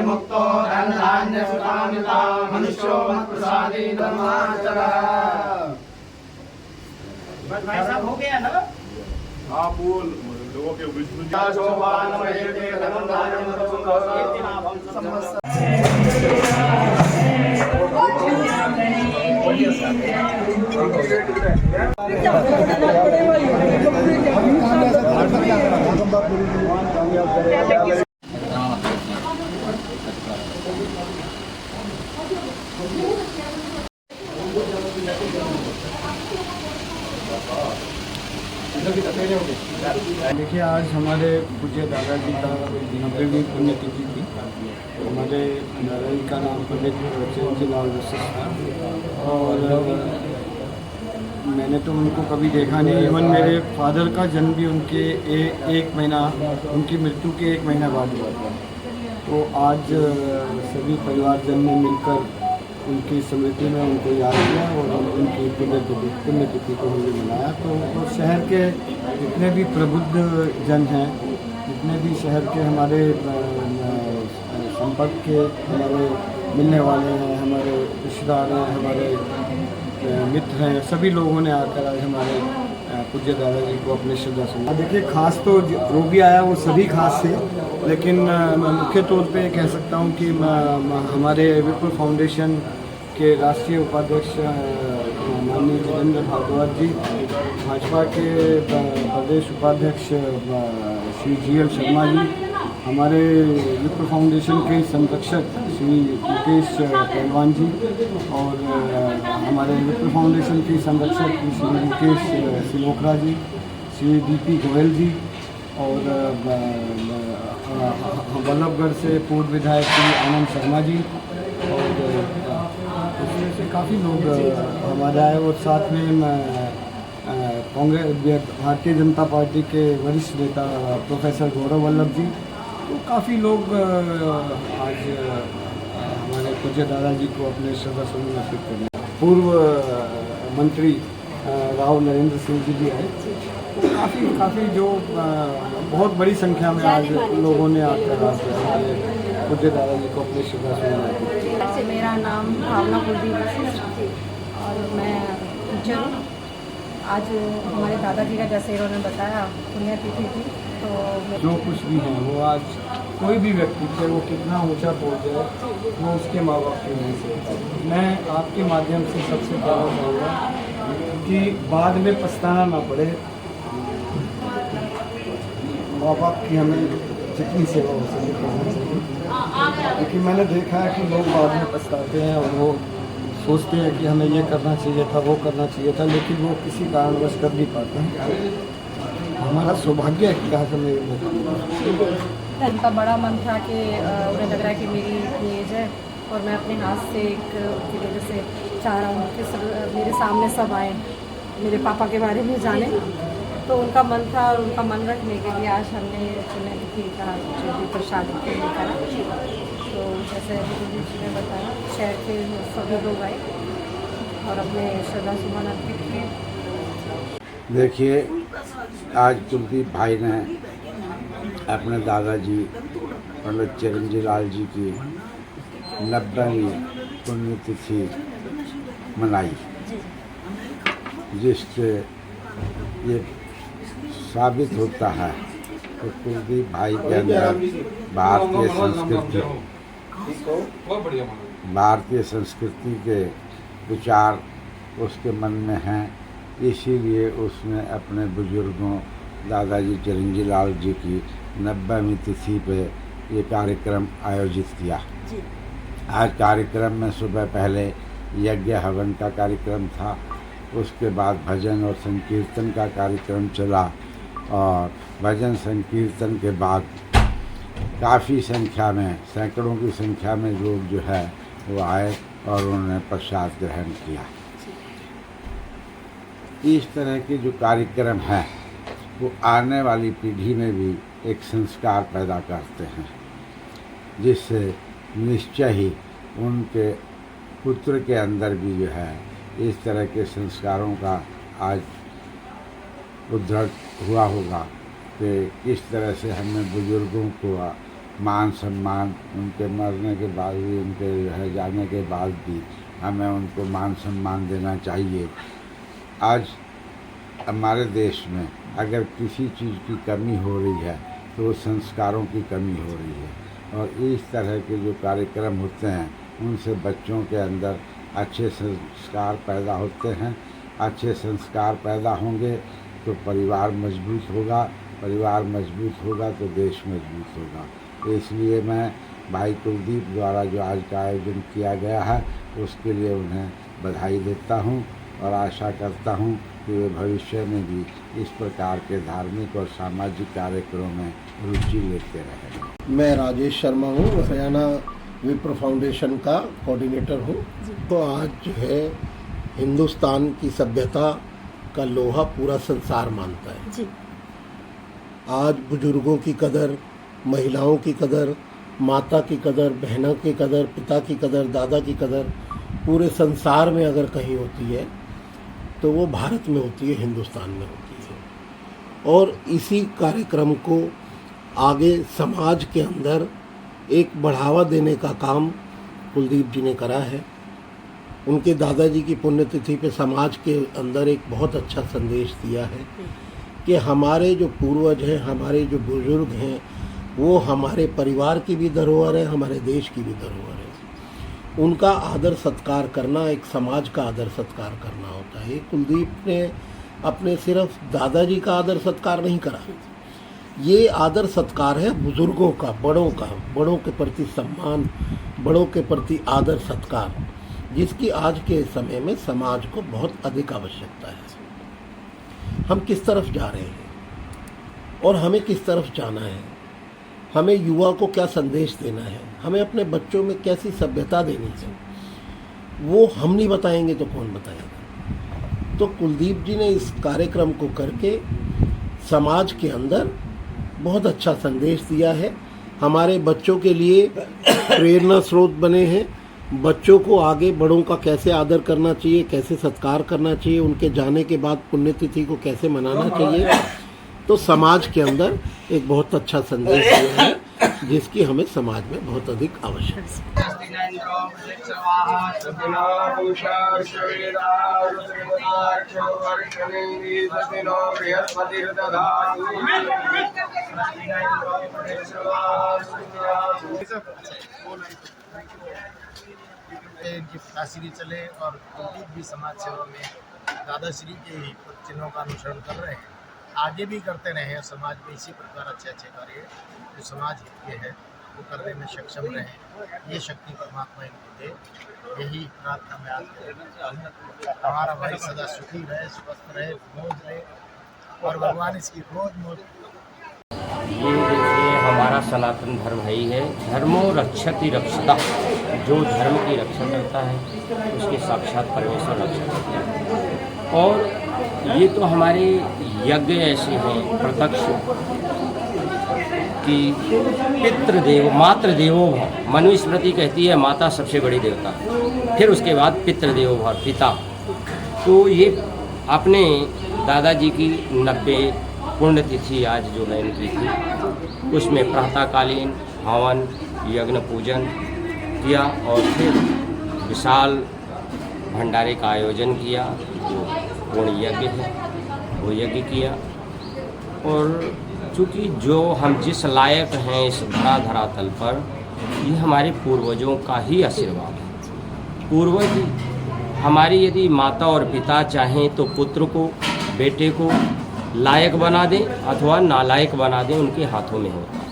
मुक्तो धनधान्य सुतामिता मनुष्यो मत्प्रसादी धर्माचर। भाई साहब हो गया ना? हाँ बोल लोगों के विष्णु देखिए, आज हमारे पूज्य दादाजी का 90वीं पुण्यतिथि थी। हमारे दादाजी का नाम पंडित चिरंजीलाल वशिष्ठ था और मैंने तो उनको कभी देखा नहीं। इवन मेरे फादर का जन्म भी उनके एक महीना, उनकी मृत्यु के 1 महीना बाद हुआ था। तो आज सभी परिवारजन ने मिलकर उनकी स्मृति में उनको याद किया और उनकी पुण्यतिथि को हमने मनाया। तो शहर के जितने भी प्रबुद्ध जन हैं, जितने भी शहर के हमारे संपर्क के हमारे मिलने वाले हैं, हमारे रिश्तेदार हैं, हमारे मित्र हैं, सभी लोगों ने आकर आज हमारे पूज्य दादाजी को अपने श्रद्धा सुमन। देखिए, खास तो जो भी आया वो सभी खास थे, लेकिन मुख्य तौर पे कह सकता हूँ कि हमारे विपुल फाउंडेशन के राष्ट्रीय उपाध्यक्ष माननीय जितेंद्र भारद्वाज जी, भाजपा के प्रदेश उपाध्यक्ष श्री GL शर्मा जी, हमारे विपुल फाउंडेशन के संरक्षक श्री मुकेश पहलवान जी और हमारे विपुल फाउंडेशन के संरक्षक श्री मुकेश सिलोखरा जी, श्री DP गोयल जी और वल्लभगढ़ से पूर्व विधायक श्री आनंद शर्मा जी और इसमें से काफ़ी लोग हमारे आए और साथ में कांग्रेस भारतीय जनता पार्टी के वरिष्ठ नेता प्रोफेसर गौरव वल्लभ जी। तो काफ़ी लोग आज हमारे पूज्य दादाजी को अपने श्रद्धा सुमन अर्पित करने। पूर्व मंत्री राव नरेंद्र सिंह जी भी आए। तो काफ़ी जो बहुत बड़ी संख्या में आज लोगों ने आकर हमारे पूज्य दादाजी को अपने श्रद्धा सुमन अर्पित किया। मेरा नाम भावना कुलदीप वशिष्ठ और मैं टीचर हूँ। आज हमारे दादाजी का जैसे इन्होंने बताया पुण्यतिथि थी, तो जो कुछ भी है वो आज कोई भी व्यक्ति चाहे वो कितना ऊंचा पहुंच जाए, वो उसके माँ बाप की नहीं सकता। मैं आपके माध्यम से सबसे कहना चाहूँगा कि बाद में पछताना ना पड़े। माँ बाप की हमें जितनी सेवा हो सके करना चाहिए, क्योंकि मैंने देखा है कि लोग बाद में पछताते हैं और वो सोचते हैं कि हमें ये करना चाहिए था, वो करना चाहिए था, लेकिन वो किसी कारणवश कर नहीं पाते हैं। हमारा सौभाग्य है कि आज हमें उनका बड़ा मन था कि उन्हें लग रहा है कि मेरी इतनी एज है और मैं अपने हाथ से एक उनकी वजह से चाह रहा हूँ कि मेरे सामने सब आए, मेरे पापा के बारे में जाने। तो उनका मन था और उनका मन रखने के लिए आज हमने पुण्यतिथि का जो भी प्रसाद के लिए करा। तो जैसे गुरु जी ने बताया, शहर के सभी लोग आए और अपने श्रद्धा सुमन अर्पित किए। देखिए, आज कुलदीप भाई ने अपने दादाजी पंडित चिरंजीलाल जी की 90वीं पुण्यतिथि मनाई, जिससे ये साबित होता है कि कुलदीप भाई के अंदर भारतीय संस्कृति के विचार उसके मन में हैं। इसीलिए उसने अपने बुजुर्गों दादाजी चिरंजीलाल जी की 90वीं तिथि पे ये कार्यक्रम आयोजित किया। आज कार्यक्रम में सुबह पहले यज्ञ हवन का कार्यक्रम था, उसके बाद भजन और संकीर्तन का कार्यक्रम चला और भजन संकीर्तन के बाद काफ़ी संख्या में, सैकड़ों की संख्या में लोग जो है वो आए और उन्होंने प्रसाद ग्रहण किया। इस तरह के जो कार्यक्रम हैं वो आने वाली पीढ़ी में भी एक संस्कार पैदा करते हैं, जिससे निश्चय ही उनके पुत्र के अंदर भी जो है इस तरह के संस्कारों का आज उद्धरण हुआ होगा कि किस तरह से हमें बुजुर्गों को मान सम्मान, उनके मरने के बाद भी, उनके जो है जाने के बाद भी हमें उनको मान सम्मान देना चाहिए। आज हमारे देश में अगर किसी चीज़ की कमी हो रही है तो संस्कारों की कमी हो रही है, और इस तरह के जो कार्यक्रम होते हैं उनसे बच्चों के अंदर अच्छे संस्कार पैदा होते हैं। अच्छे संस्कार पैदा होंगे तो परिवार मजबूत होगा, परिवार मजबूत होगा तो देश मजबूत होगा। इसलिए मैं भाई कुलदीप द्वारा जो आज का आयोजन किया गया है उसके लिए उन्हें बधाई देता हूं और आशा करता हूं कि वे भविष्य में भी इस प्रकार के धार्मिक और सामाजिक कार्यक्रमों में रुचि लेते रहेंगे। मैं राजेश शर्मा हूँ, हरियाणा विप्र फाउंडेशन का कोऑर्डिनेटर हूँ। तो आज जो है हिंदुस्तान की सभ्यता का लोहा पूरा संसार मानता है जी। आज बुजुर्गों की कदर, महिलाओं की कदर, माता की कदर, बहनों की कदर, पिता की कदर, दादा की कदर पूरे संसार में अगर कहीं होती है तो वो भारत में होती है, हिंदुस्तान में होती है। और इसी कार्यक्रम को आगे समाज के अंदर एक बढ़ावा देने का काम कुलदीप जी ने करा है। उनके दादाजी की पुण्यतिथि पे समाज के अंदर एक बहुत अच्छा संदेश दिया है कि हमारे जो पूर्वज हैं, हमारे जो बुजुर्ग हैं, वो हमारे परिवार की भी धरोहर है, हमारे देश की भी धरोहर है। उनका आदर सत्कार करना एक समाज का आदर सत्कार करना होता है। कुलदीप ने अपने सिर्फ दादाजी का आदर सत्कार नहीं करा, ये आदर सत्कार है बुजुर्गों का, बड़ों के प्रति सम्मान, बड़ों के प्रति आदर सत्कार, जिसकी आज के समय में समाज को बहुत अधिक आवश्यकता है। हम किस तरफ जा रहे हैं और हमें किस तरफ जाना है, हमें युवा को क्या संदेश देना है, हमें अपने बच्चों में कैसी सभ्यता देनी है, वो हम नहीं बताएंगे तो कौन बताएगा। तो कुलदीप जी ने इस कार्यक्रम को करके समाज के अंदर बहुत अच्छा संदेश दिया है, हमारे बच्चों के लिए प्रेरणा स्रोत बने हैं। बच्चों को आगे बड़ों का कैसे आदर करना चाहिए, कैसे सत्कार करना चाहिए, उनके जाने के बाद पुण्यतिथि को कैसे मनाना चाहिए, तो समाज के अंदर एक बहुत अच्छा संदेश दिया है जिसकी हमें समाज में बहुत अधिक आवश्यकता है। इनकी पिताश्री चले और कुलदीप भी समाज सेवा में दादाश्री के ही चिन्हों का अनुसरण कर रहे हैं, आगे भी करते रहे। समाज में इसी प्रकार अच्छे अच्छे कार्य जो समाज हित के है वो करने में सक्षम रहे, ये शक्ति परमात्मा इनको दे, यही प्रार्थना में आज करता हूँ। हमारा भाई सदा सुखी रहे, स्वस्थ रहे, मौज रहे और भगवान इसकी रोज मौज। ये देखिए हमारा सनातन धर्म है ही है, धर्मो रक्षति रक्षता, जो धर्म की रक्षा करता है उसके साक्षात परमेश्वर रक्षा करता है। और ये तो हमारे यज्ञ ऐसे हैं प्रत्यक्ष कि पितृदेव मातृदेवो भव, मनुस्मृति कहती है माता सबसे बड़ी देवता, फिर उसके बाद पितृदेवो भव पिता। तो ये अपने दादाजी की 90 पुण्यतिथि आज जो है इनकी थी, उसमें प्रातःकालीन हवन यज्ञ पूजन किया और फिर विशाल भंडारे का आयोजन किया, जो पूर्ण यज्ञ है वो यज्ञ किया। और चूँकि जो हम जिस लायक हैं इस धरा धरातल पर, ये हमारे पूर्वजों का ही आशीर्वाद है। पूर्वज हमारी यदि माता और पिता चाहें तो पुत्र को, बेटे को लायक बना दें अथवा नालायक बना दें, उनके हाथों में होता है,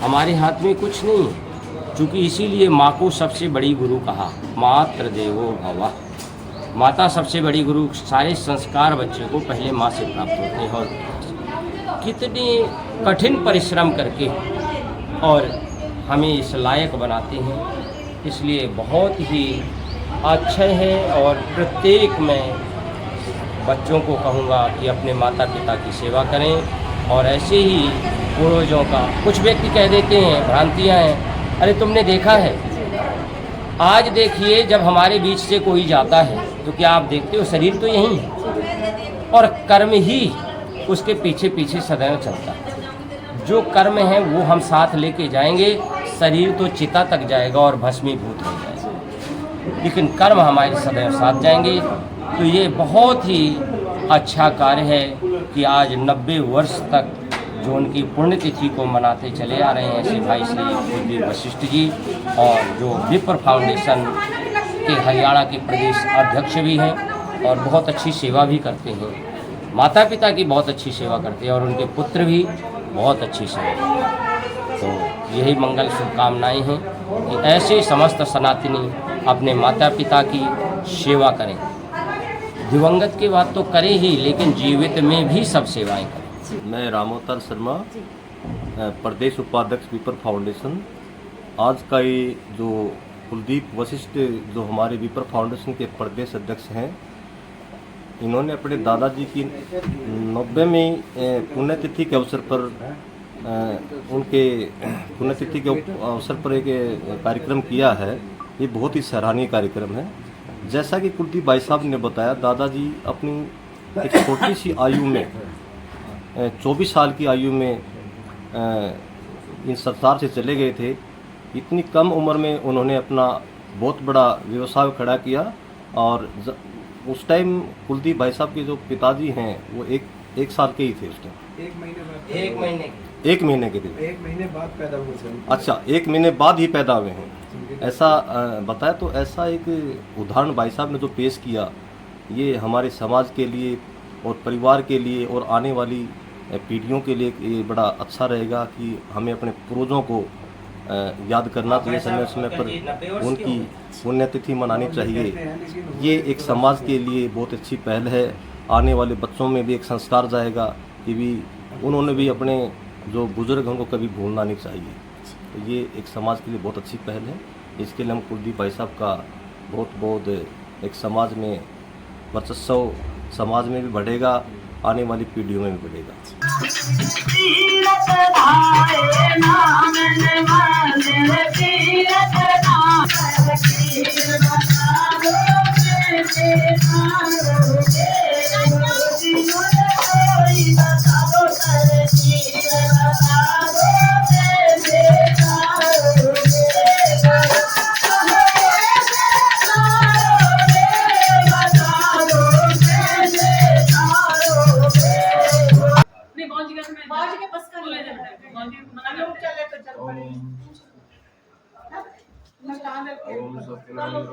हमारे हाथ में कुछ नहीं है। चूँकि इसीलिए माँ को सबसे बड़ी गुरु कहा, मातृदेवो भव, माता सबसे बड़ी गुरु। सारे संस्कार बच्चे को पहले माँ से प्राप्त होते हैं और कितने कठिन परिश्रम करके और हमें इस लायक बनाते हैं। इसलिए बहुत ही अच्छा है और प्रत्येक मैं बच्चों को कहूँगा कि अपने माता पिता की सेवा करें। और ऐसे ही पूर्वजों का, कुछ व्यक्ति कह देते हैं, भ्रांतियाँ हैं, अरे तुमने देखा है। आज देखिए, जब हमारे बीच से कोई जाता है तो क्या आप देखते हो, शरीर तो यही है और कर्म ही उसके पीछे पीछे सदैव चलता है। जो कर्म है वो हम साथ लेके जाएंगे, शरीर तो चिता तक जाएगा और भस्मीभूत हो जाएगा, लेकिन कर्म हमारे सदैव साथ जाएंगे। तो ये बहुत ही अच्छा कार्य है कि आज 90 वर्ष तक जो उनकी पुण्यतिथि को मनाते चले आ रहे हैं ऐसे भाई श्री कुलदीप वशिष्ठ जी, और जो विप्र फाउंडेशन के हरियाणा के प्रदेश अध्यक्ष भी हैं और बहुत अच्छी सेवा भी करते हैं। माता पिता की बहुत अच्छी सेवा करते हैं और उनके पुत्र भी बहुत अच्छी सेवा करते हैं। तो यही मंगल शुभकामनाएँ हैं कि ऐसे समस्त सनातनी अपने माता पिता की सेवा करें। दिवंगत की बात तो करें ही, लेकिन जीवित में भी सब सेवाएं करें। मैं रामोत्तर शर्मा, प्रदेश उपाध्यक्ष विप्र फाउंडेशन। आज का ये जो कुलदीप वशिष्ठ जो हमारे विप्र फाउंडेशन के प्रदेश अध्यक्ष हैं, इन्होंने अपने दादाजी की 90वीं पुण्यतिथि के अवसर पर उनके पुण्यतिथि के अवसर पर एक कार्यक्रम किया है। ये बहुत ही सराहनीय कार्यक्रम है। जैसा कि कुलदीप भाई साहब ने बताया, दादाजी अपनी एक छोटी सी आयु में 24 साल की आयु में इन संसार से चले गए थे। इतनी कम उम्र में उन्होंने अपना बहुत बड़ा व्यवसाय खड़ा किया। और उस टाइम कुलदीप भाई साहब के जो पिताजी हैं वो एक साल के ही थे उस टाइम। एक महीने के थे। 1 महीने बाद पैदा हुए थे। अच्छा, 1 महीने बाद ही पैदा हुए हैं, ऐसा बताया। तो ऐसा एक उदाहरण भाई साहब ने जो पेश किया, ये हमारे समाज के लिए और परिवार के लिए और आने वाली पीढ़ियों के लिए ये बड़ा अच्छा रहेगा कि हमें अपने पूर्वजों को याद करना चाहिए, समय समय पर उनकी पुण्यतिथि मनानी चाहिए। ये एक समाज के लिए बहुत अच्छी पहल है। आने वाले बच्चों में भी एक संस्कार जाएगा कि भी उन्होंने भी अपने जो बुजुर्ग हैं उनको कभी भूलना नहीं चाहिए। तो ये एक समाज के लिए बहुत अच्छी पहल है। इसके लिए हम कुलदीप भाई साहब का बहुत एक समाज में वर्चस्व समाज में भी बढ़ेगा, आने वाली पीढ़ियों में भी बढ़ेगा। ओम सत्यनारायण